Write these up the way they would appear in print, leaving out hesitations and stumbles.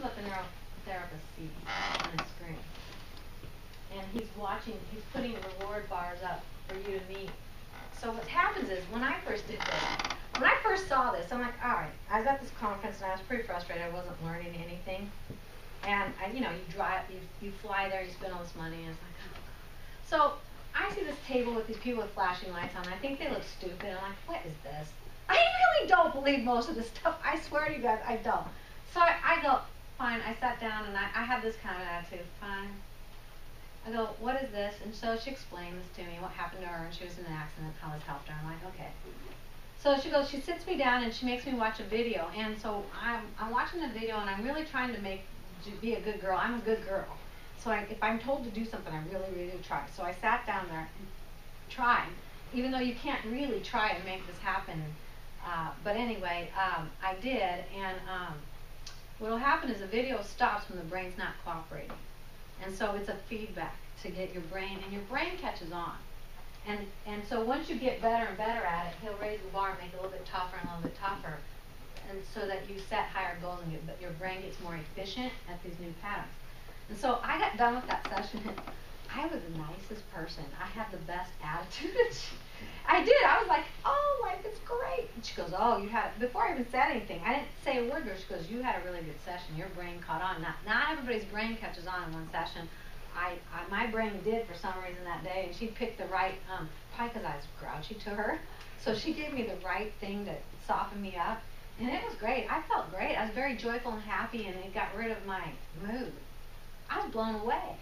is what the neurotherapist sees on the screen. And he's watching, he's putting reward bars up for you to meet. So what happens is, when I first did this, when I first saw this, I'm like, all right, I was at this conference and I was pretty frustrated. I wasn't learning anything. And, you know, you fly there, you spend all this money, and it's like, oh. So I see this table with these people with flashing lights on. I think they look stupid. I'm like, what is this? I really don't believe most of this stuff. I swear to you guys, I don't. So I go, fine. I sat down and I had this kind of attitude. Fine. I go, what is this? And so she explains to me what happened to her, and she was in an accident, how this helped her. I'm like, okay. So she goes, she sits me down and she makes me watch a video. And so I'm watching the video and I'm really trying to be a good girl. I'm a good girl. So if I'm told to do something, I really, really try. So I sat down there and tried, even though you can't really try to make this happen. But anyway, I did. And what will happen is the video stops when the brain's not cooperating. And so it's a feedback to get your brain, and your brain catches on. And so once you get better and better at it, he'll raise the bar and make it a little bit tougher and a little bit tougher, and so that you set higher goals and your brain gets more efficient at these new patterns. And so I got done with that session, and I was the nicest person. I had the best attitude. I did. I was like, oh, life is great. And she goes, oh, you had, before I even said anything, I didn't say a word to her. She goes, you had a really good session. Your brain caught on. Not everybody's brain catches on in one session. My brain did for some reason that day, and she picked the right, probably because I was grouchy to her, so she gave me the right thing to soften me up, and it was great. I felt great. I was very joyful and happy, and it got rid of my mood. I was blown away.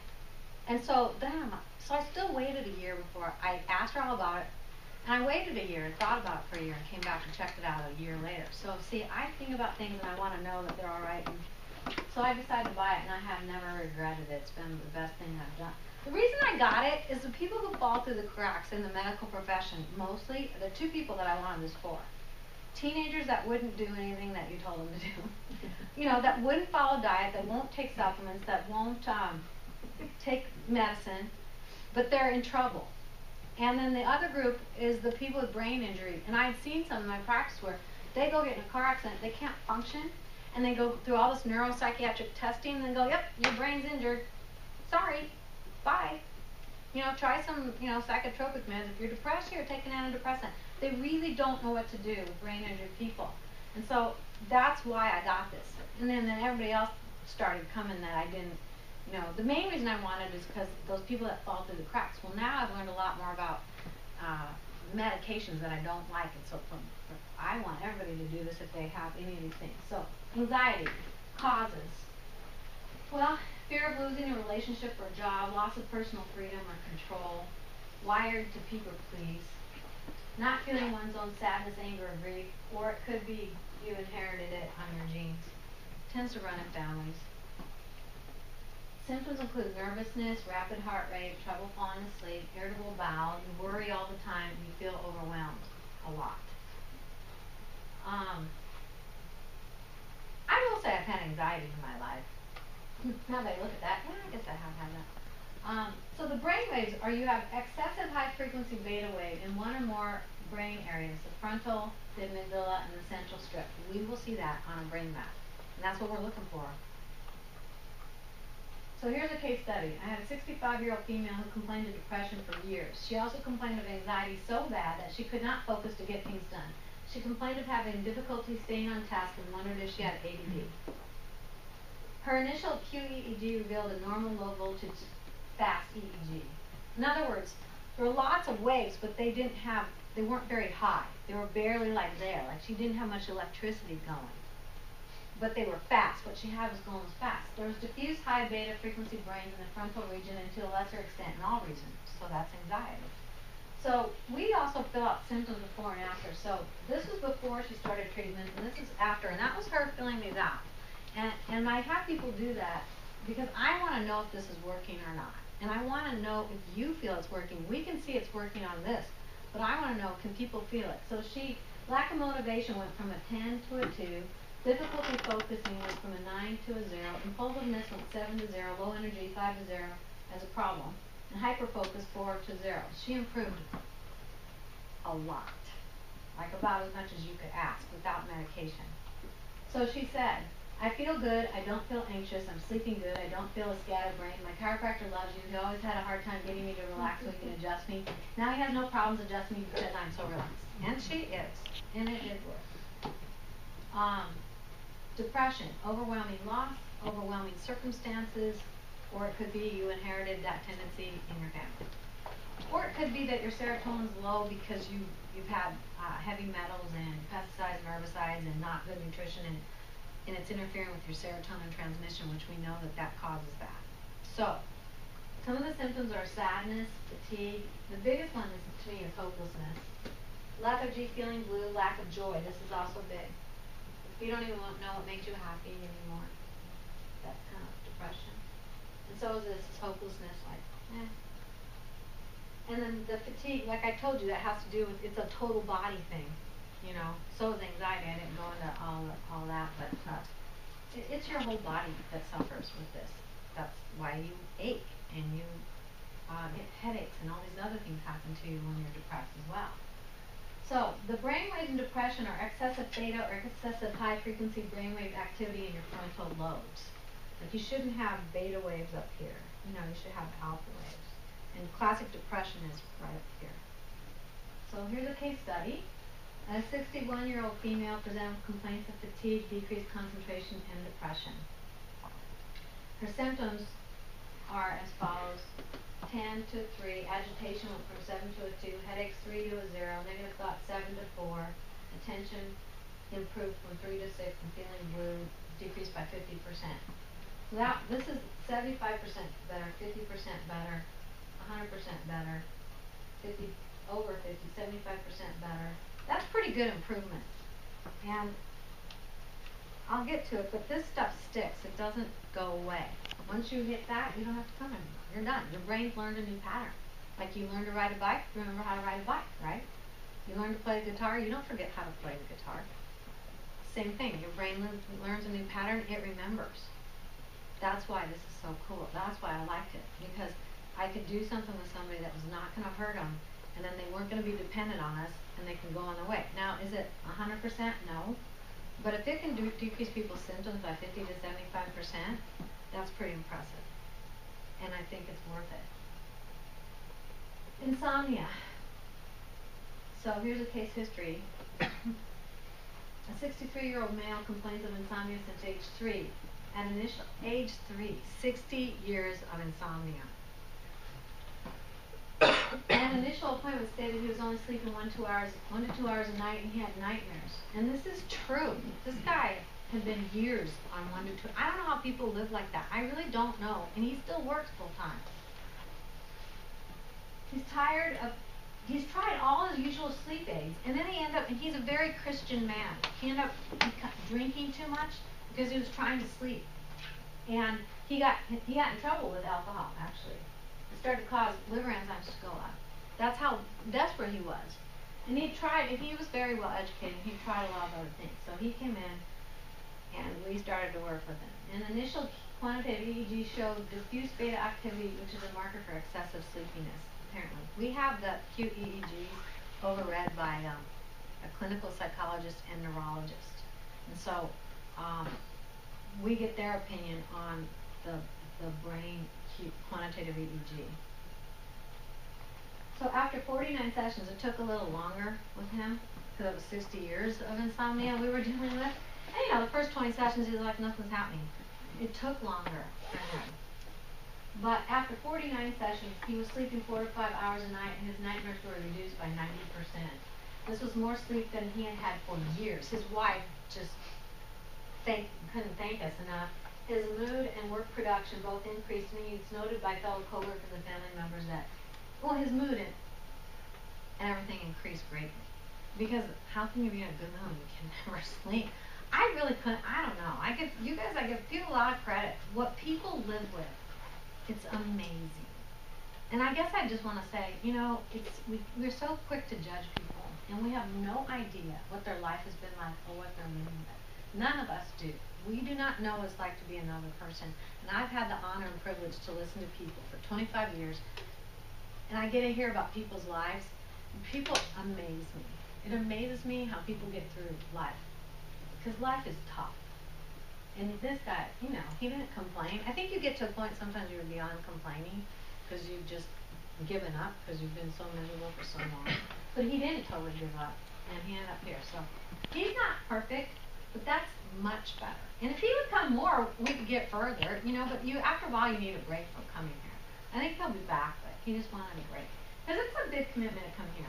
And so then, so I still waited a year before I asked her all about it, and I waited a year and thought about it for a year and came back and checked it out a year later. So see, I think about things and I want to know that they're all right. And so I decided to buy it, and I have never regretted it. It's been the best thing I've done. The reason I got it is the people who fall through the cracks in the medical profession, mostly, the two people that I wanted this for. Teenagers that wouldn't do anything that you told them to do. You know, that wouldn't follow diet, that won't take supplements, that won't take medicine, but they're in trouble. And then the other group is the people with brain injury. And I've seen some in my practice where they go get in a car accident, they can't function, and they go through all this neuropsychiatric testing and then go, yep, your brain's injured. Sorry, bye. You know, try some, psychotropic meds. If you're depressed, you're taking antidepressant. They really don't know what to do with brain injured people. And so that's why I got this. And then everybody else started coming that I didn't, the main reason I wanted is because those people that fall through the cracks. Well, now I've learned a lot more about medications that I don't like, and so I want everybody to do this if they have any of these things. So, anxiety, causes. Well, fear of losing a relationship or a job, loss of personal freedom or control, wired to people please, not feeling one's own sadness, anger, or grief, or it could be you inherited it on your genes. Tends to run in families. Symptoms include nervousness, rapid heart rate, trouble falling asleep, irritable bowel, you worry all the time, and you feel overwhelmed a lot. I will say I've had anxiety in my life. Now that I look at that, yeah, I guess I have had that. So the brain waves are you have excessive high frequency beta wave in one or more brain areas, the frontal, the amygdala, and the central strip. We will see that on a brain map. And that's what we're looking for. So here's a case study. I had a 65-year-old female who complained of depression for years. She also complained of anxiety so bad that she could not focus to get things done. She complained of having difficulty staying on task and wondered if she had ADD. Her initial QEEG revealed a normal low voltage fast EEG. In other words, there were lots of waves, but they weren't very high. They were barely there. Like she didn't have much electricity going. But they were fast. What she had was going fast. There was diffuse high beta frequency brains in the frontal region and to a lesser extent in all regions. So that's anxiety. So we also fill out symptoms before and after. So this was before she started treatment, and this is after. And that was her filling these out. And I have people do that because I want to know if this is working or not. And I want to know if you feel it's working. We can see it's working on this. But I want to know, can people feel it? So lack of motivation went from a 10 to a 2. Difficulty focusing went from a 9 to a 0. Impulsiveness went 7 to 0. Low energy 5 to 0 as a problem. And hyperfocus 4 to 0. She improved a lot. Like about as much as you could ask without medication. So she said, I feel good, I don't feel anxious, I'm sleeping good, I don't feel a scatterbrain. My chiropractor loves you. He always had a hard time getting me to relax so he can adjust me. Now he has no problems adjusting me because I'm so relaxed. And she is. And it did work. Depression, overwhelming loss, overwhelming circumstances, or it could be you inherited that tendency in your family. Or it could be that your serotonin's low because you've had heavy metals and pesticides and herbicides and not good nutrition, and it's interfering with your serotonin transmission, which we know that causes that. So, some of the symptoms are sadness, fatigue. The biggest one is, to me, is hopelessness. Lethargy, feeling blue, lack of joy. This is also big. If you don't even know what makes you happy anymore, that's kind of depression. And so is this hopelessness, like, eh. And then the fatigue, like I told you, that has to do with, it's a total body thing, you know. So is anxiety. I didn't go into all that, but it's your whole body that suffers with this. That's why you ache and you get headaches and all these other things happen to you when you're depressed as well. So the brainwaves in depression are excessive theta or excessive high-frequency brainwave activity in your frontal lobes. Like, you shouldn't have beta waves up here. You know, you should have alpha waves. And classic depression is right up here. So here's a case study. A 61-year-old female presented with complaints of fatigue, decreased concentration, and depression. Her symptoms are as follows: 10 to 3, agitation went from 7 to a 2, headaches 3 to a 0, negative thoughts 7 to 4, attention improved from 3 to 6, and feeling blue decreased by 50%. Now, this is 75% better, 50% better, 100% better, 50 over 50, 75% better. That's pretty good improvement. And I'll get to it, but this stuff sticks. It doesn't go away. Once you hit that, you don't have to come anymore. You're done. Your brain's learned a new pattern. Like you learn to ride a bike, remember how to ride a bike, right? You learn to play the guitar, you don't forget how to play the guitar. Same thing. Your brain learns a new pattern, it remembers. That's why this is so cool. That's why I liked it, because I could do something with somebody that was not going to hurt them, and then they weren't going to be dependent on us, and they can go on their way. Now, is it 100%? No. But if it can decrease people's symptoms by 50 to 75%, that's pretty impressive. And I think it's worth it. Insomnia. So here's a case history. A 63-year-old male complains of insomnia since age 3. At initial age 3, 60 years of insomnia. An initial appointment stated he was only sleeping 1 to 2 hours a night, and he had nightmares. And this is true. This guy had been years on 1 to 2. I don't know how people live like that. I really don't know. And he still works full time. He's tried all his usual sleep aids, and then and he's a very Christian man. He ended up drinking too much because he was trying to sleep. And he got in trouble with alcohol, actually. It started to cause liver enzymes to go up. That's how desperate he was. And he was very well educated. He tried a lot of other things. So he came in, and we started to work with him. An initial quantitative EEG showed diffuse beta activity, which is a marker for excessive sleepiness, apparently. We have the acute EEGs overread by a clinical psychologist and neurologist. And so we get their opinion on the brain quantitative EEG. So after 49 sessions, it took a little longer with him because it was 60 years of insomnia we were dealing with. And you know, the first 20 sessions he was like, nothing's happening. It took longer for him. But after 49 sessions, he was sleeping 4 to 5 hours a night, and his nightmares were reduced by 90%. This was more sleep than he had had for years. His wife just couldn't thank us enough. His mood and work production both increased, and it's noted by fellow coworkers and family members that, well, his mood and everything increased greatly. Because how can you be in a good mood? You can never sleep. I really couldn't. I don't know. I give people a lot of credit. What people live with, it's amazing. And I guess I just want to say, you know, we're so quick to judge people, and we have no idea what their life has been like or what they're living with. None of us do. We do not know what it's like to be another person. And I've had the honor and privilege to listen to people for 25 years, and I get to hear about people's lives, and people amaze me. It amazes me how people get through life, because life is tough. And this guy, you know, he didn't complain. I think you get to a point sometimes you're beyond complaining because you've just given up because you've been so miserable for so long. But he didn't totally give up, and he ended up here. So he's not perfect, but that's much better. And if he would come more, we could get further, you know. But you, after a while, you need a break from coming here. I think he'll be back, but he just wanted a break because it's a big commitment to come here.